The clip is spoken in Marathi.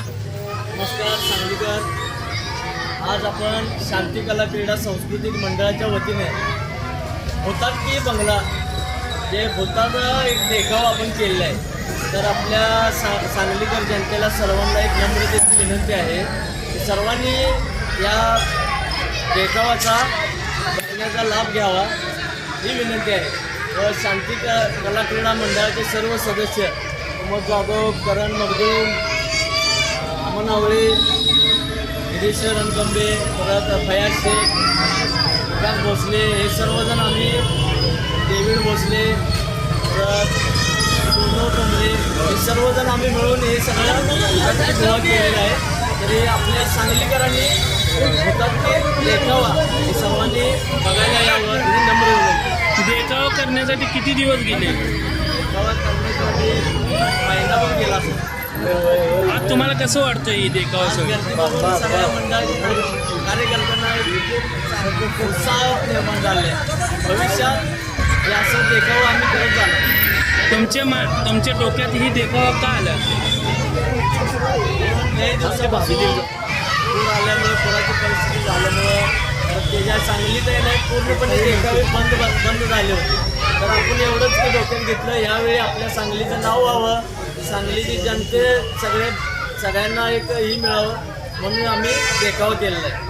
नमस्कार सांगलीकर. आज आपण शांती कला क्रीडा सांस्कृतिक मंडळाच्या वतीने भूताटकी बंगला जे भूताचा एक देखावा आपण केलेला आहे. तर आपल्या सांगलीकर जनतेला सर्वांना एक नम्रतेची विनंती आहे की सर्वांनी या देखावाचा बघण्याचा लाभ घ्यावा ही विनंती आहे. व शांती कला क्रीडा मंडळाचे सर्व सदस्य प्रमोद जाधव, करण मगदूम, अमन आवळे, गिरीश्वर रणकंबे, परत फयाज शेख, विकास भोसले, हे सर्वजण आम्ही, डेव्हिड भोसले, परत सोनू टोंबरे, हे सर्वजण आम्ही मिळून हे सगळं गोळा केलेलं आहे. तरी आपल्या सांगलीकरांनी भूताटकी देखावा हे सर्वांनी बघायला यावं ही नम्र विनंती. देखावा करण्यासाठी किती दिवस गेले? देखावा करण्यासाठी महिनाभर गेला असेल. आज तुम्हाला कसं वाटतं ही देखावा सगळ्या मंडळाच्या कार्यकर्त्यांना उत्साह निर्माण झाले. भविष्यात हे असं देखावा आम्ही करत जाणार. तुमच्या डोक्यात ही देखावा का आला? काही दिवसापासून पूर आल्यामुळे पुराची परिस्थिती झाल्यामुळं त्याच्या सांगलीत आहे नाही पूर्णपणे देखावे बंद झाले होते. तर आपण एवढंच की डोक्यात घेतलं यावेळी आपल्या सांगलीचं नाव व्हावं, सांगलीची जनते सगळ्यांना एक ही मिळावं म्हणून आम्ही देखावा केलेला आहे.